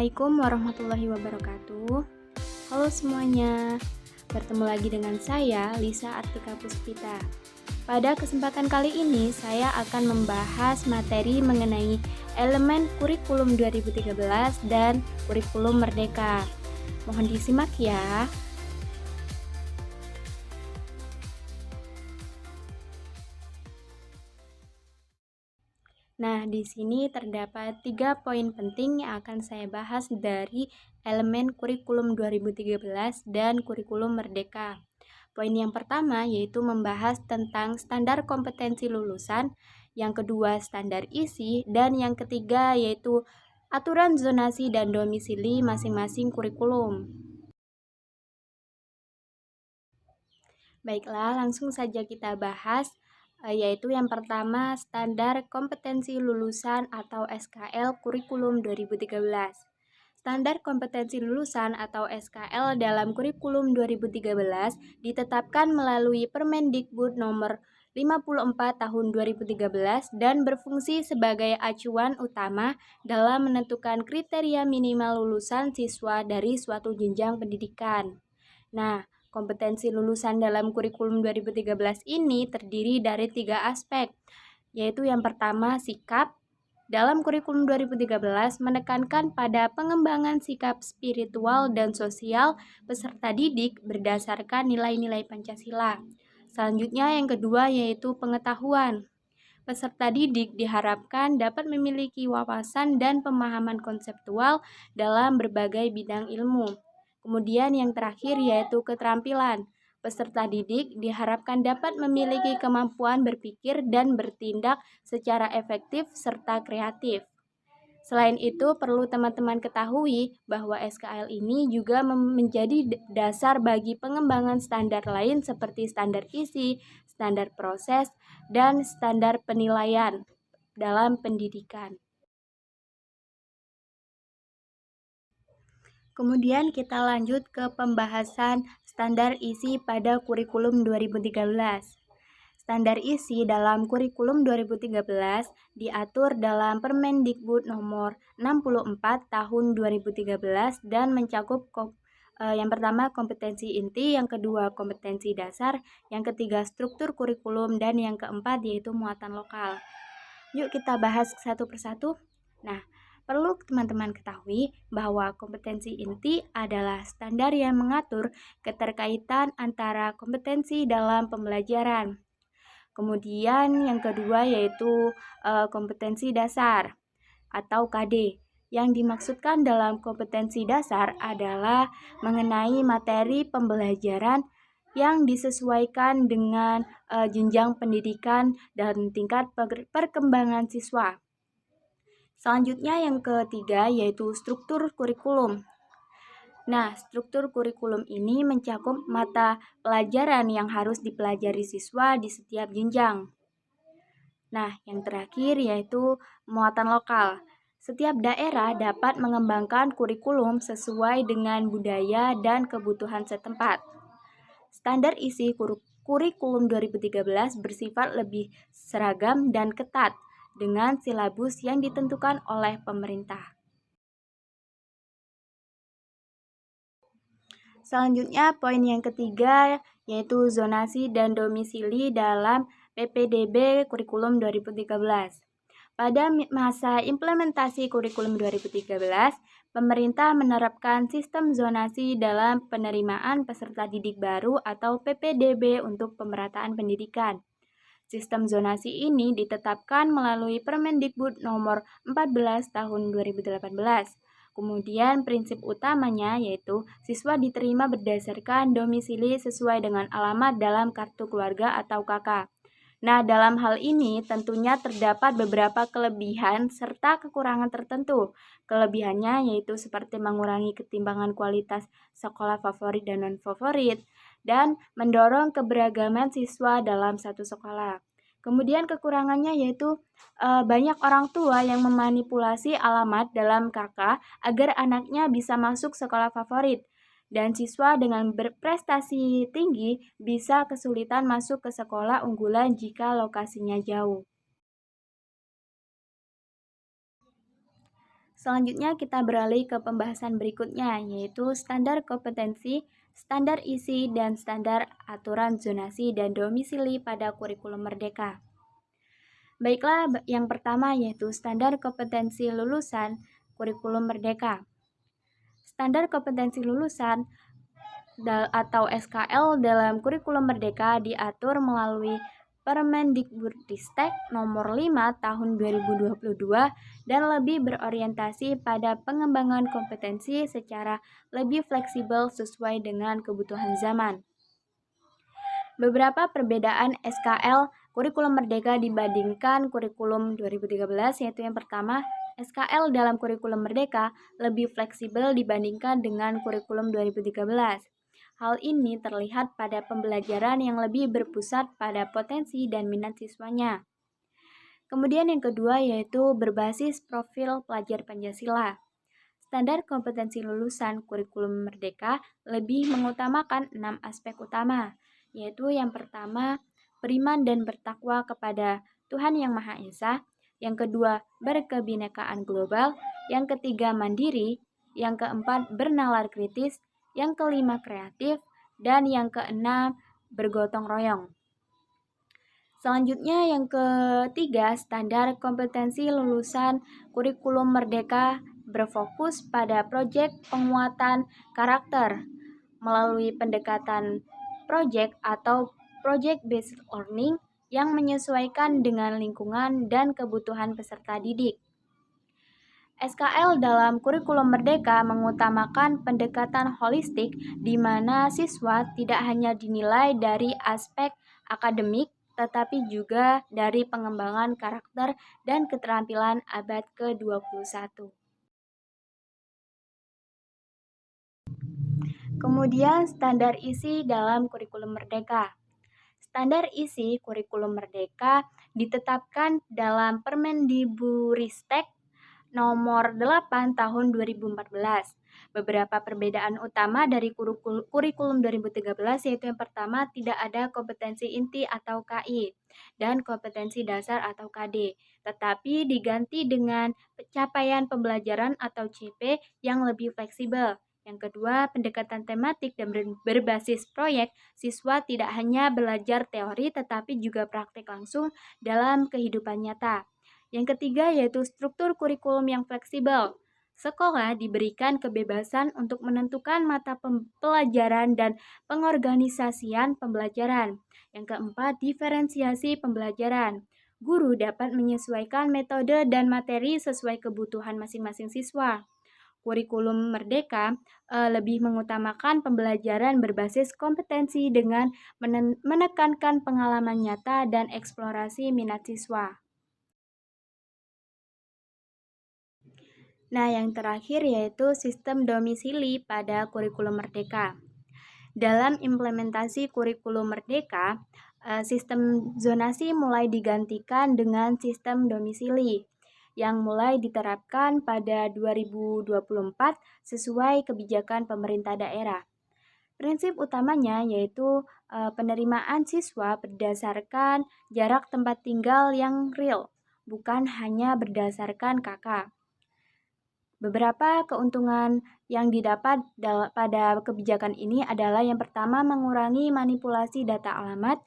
Assalamualaikum warahmatullahi wabarakatuh. Halo semuanya, bertemu lagi dengan saya, Lisa Artika Puspita. Pada kesempatan kali ini, saya akan membahas materi mengenai elemen kurikulum 2013 dan kurikulum merdeka. Mohon disimak ya. Nah, di sini terdapat 3 poin penting yang akan saya bahas dari elemen kurikulum 2013 dan kurikulum merdeka. Poin yang pertama yaitu membahas tentang standar kompetensi lulusan, yang kedua standar isi, dan yang ketiga yaitu aturan zonasi dan domisili masing-masing kurikulum. Baiklah, langsung saja kita bahas, yaitu yang pertama standar kompetensi lulusan atau SKL kurikulum 2013. Standar kompetensi lulusan atau SKL dalam kurikulum 2013 ditetapkan melalui Permendikbud nomor 54 tahun 2013 dan berfungsi sebagai acuan utama dalam menentukan kriteria minimal lulusan siswa dari suatu jenjang pendidikan. Nah, kompetensi lulusan dalam kurikulum 2013 ini terdiri dari 3 aspek, yaitu yang pertama sikap. Dalam kurikulum 2013 menekankan pada pengembangan sikap spiritual dan sosial peserta didik berdasarkan nilai-nilai Pancasila. Selanjutnya yang kedua yaitu pengetahuan. Peserta didik diharapkan dapat memiliki wawasan dan pemahaman konseptual dalam berbagai bidang ilmu. Kemudian yang terakhir yaitu keterampilan. Peserta didik diharapkan dapat memiliki kemampuan berpikir dan bertindak secara efektif serta kreatif. Selain itu, perlu teman-teman ketahui bahwa SKL ini juga menjadi dasar bagi pengembangan standar lain seperti standar isi, standar proses, dan standar penilaian dalam pendidikan. Kemudian kita lanjut ke pembahasan standar isi pada kurikulum 2013. Standar isi dalam kurikulum 2013 diatur dalam Permendikbud nomor 64 tahun 2013 dan mencakup yang pertama kompetensi inti, yang kedua kompetensi dasar, yang ketiga struktur kurikulum, dan yang keempat yaitu muatan lokal. Yuk kita bahas satu persatu. Nah, perlu teman-teman ketahui bahwa kompetensi inti adalah standar yang mengatur keterkaitan antara kompetensi dalam pembelajaran. Kemudian yang kedua yaitu kompetensi dasar atau KD. Yang dimaksudkan dalam kompetensi dasar adalah mengenai materi pembelajaran yang disesuaikan dengan jenjang pendidikan dan tingkat perkembangan siswa. Selanjutnya yang ketiga yaitu struktur kurikulum. Nah, struktur kurikulum ini mencakup mata pelajaran yang harus dipelajari siswa di setiap jenjang. Nah, yang terakhir yaitu muatan lokal. Setiap daerah dapat mengembangkan kurikulum sesuai dengan budaya dan kebutuhan setempat. Standar isi kurikulum 2013 bersifat lebih seragam dan ketat dengan silabus yang ditentukan oleh pemerintah. Selanjutnya, poin yang ketiga yaitu zonasi dan domisili dalam PPDB kurikulum 2013. Pada masa implementasi kurikulum 2013, pemerintah menerapkan sistem zonasi dalam penerimaan peserta didik baru atau PPDB untuk pemerataan pendidikan. Sistem zonasi ini ditetapkan melalui Permendikbud nomor 14 tahun 2018. Kemudian prinsip utamanya yaitu siswa diterima berdasarkan domisili sesuai dengan alamat dalam kartu keluarga atau KK. Nah, dalam hal ini tentunya terdapat beberapa kelebihan serta kekurangan tertentu. Kelebihannya yaitu seperti mengurangi ketimbangan kualitas sekolah favorit dan non-favorit, dan mendorong keberagaman siswa dalam satu sekolah. Kemudian kekurangannya yaitu banyak orang tua yang memanipulasi alamat dalam KK agar anaknya bisa masuk sekolah favorit, dan siswa dengan berprestasi tinggi bisa kesulitan masuk ke sekolah unggulan jika lokasinya jauh. Selanjutnya kita beralih ke pembahasan berikutnya, yaitu standar kompetensi, standar isi, dan standar aturan zonasi dan domisili pada kurikulum merdeka. Baiklah, yang pertama yaitu standar kompetensi lulusan kurikulum merdeka. Standar kompetensi lulusan atau SKL dalam kurikulum merdeka diatur melalui Permendikbudristek nomor 5 tahun 2022 dan lebih berorientasi pada pengembangan kompetensi secara lebih fleksibel sesuai dengan kebutuhan zaman. Beberapa perbedaan SKL kurikulum merdeka dibandingkan kurikulum 2013 yaitu yang pertama, SKL dalam kurikulum merdeka lebih fleksibel dibandingkan dengan kurikulum 2013. Hal ini terlihat pada pembelajaran yang lebih berpusat pada potensi dan minat siswanya. Kemudian yang kedua yaitu berbasis profil pelajar Pancasila. Standar kompetensi lulusan kurikulum merdeka lebih mengutamakan 6 aspek utama, yaitu yang pertama, beriman dan bertakwa kepada Tuhan Yang Maha Esa, yang kedua, berkebinekaan global, yang ketiga, mandiri, yang keempat, bernalar kritis, yang kelima, kreatif, dan yang keenam, bergotong royong. Selanjutnya yang ketiga, standar kompetensi lulusan kurikulum merdeka berfokus pada proyek penguatan karakter melalui pendekatan proyek atau project based learning yang menyesuaikan dengan lingkungan dan kebutuhan peserta didik. SKL dalam kurikulum merdeka mengutamakan pendekatan holistik di mana siswa tidak hanya dinilai dari aspek akademik tetapi juga dari pengembangan karakter dan keterampilan abad ke-21. Kemudian standar isi dalam kurikulum merdeka. Standar isi kurikulum merdeka ditetapkan dalam Permendikbudristek nomor 8 tahun 2014. Beberapa perbedaan utama dari kurikulum 2013 yaitu yang pertama, tidak ada kompetensi inti atau KI dan kompetensi dasar atau KD, tetapi diganti dengan capaian pembelajaran atau CP yang lebih fleksibel. Yang kedua, pendekatan tematik dan berbasis proyek, siswa tidak hanya belajar teori tetapi juga praktik langsung dalam kehidupan nyata. Yang ketiga yaitu struktur kurikulum yang fleksibel. Sekolah diberikan kebebasan untuk menentukan mata pelajaran dan pengorganisasian pembelajaran. Yang keempat, diferensiasi pembelajaran. Guru dapat menyesuaikan metode dan materi sesuai kebutuhan masing-masing siswa. Kurikulum merdeka lebih mengutamakan pembelajaran berbasis kompetensi dengan menekankan pengalaman nyata dan eksplorasi minat siswa. Nah, yang terakhir yaitu sistem domisili pada kurikulum merdeka. Dalam implementasi kurikulum merdeka, sistem zonasi mulai digantikan dengan sistem domisili yang mulai diterapkan pada 2024 sesuai kebijakan pemerintah daerah. Prinsip utamanya yaitu penerimaan siswa berdasarkan jarak tempat tinggal yang real, bukan hanya berdasarkan KK. Beberapa keuntungan yang didapat pada kebijakan ini adalah yang pertama, mengurangi manipulasi data alamat.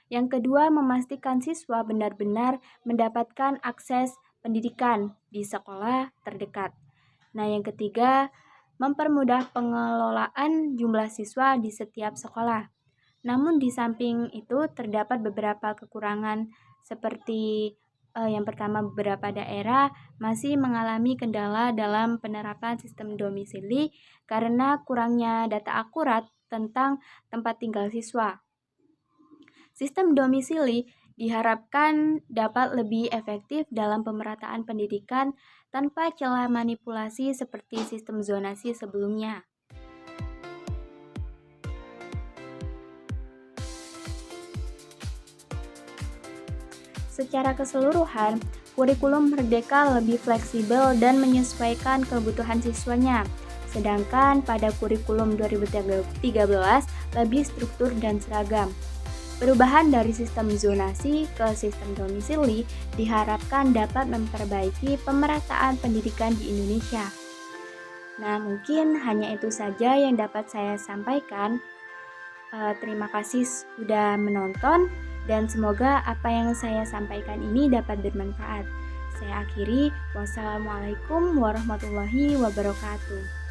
Yang kedua, memastikan siswa benar-benar mendapatkan akses pendidikan di sekolah terdekat. Nah, yang ketiga, mempermudah pengelolaan jumlah siswa di setiap sekolah. Namun di samping itu terdapat beberapa kekurangan seperti yang pertama, beberapa daerah masih mengalami kendala dalam penerapan sistem domisili karena kurangnya data akurat tentang tempat tinggal siswa. Sistem domisili diharapkan dapat lebih efektif dalam pemerataan pendidikan tanpa celah manipulasi seperti sistem zonasi sebelumnya. Secara keseluruhan, kurikulum merdeka lebih fleksibel dan menyesuaikan kebutuhan siswanya. Sedangkan pada kurikulum 2013 lebih struktur dan seragam. Perubahan dari sistem zonasi ke sistem domisili diharapkan dapat memperbaiki pemerataan pendidikan di Indonesia. Nah, mungkin hanya itu saja yang dapat saya sampaikan. Terima kasih sudah menonton dan semoga apa yang saya sampaikan ini dapat bermanfaat. Saya akhiri, wassalamualaikum warahmatullahi wabarakatuh.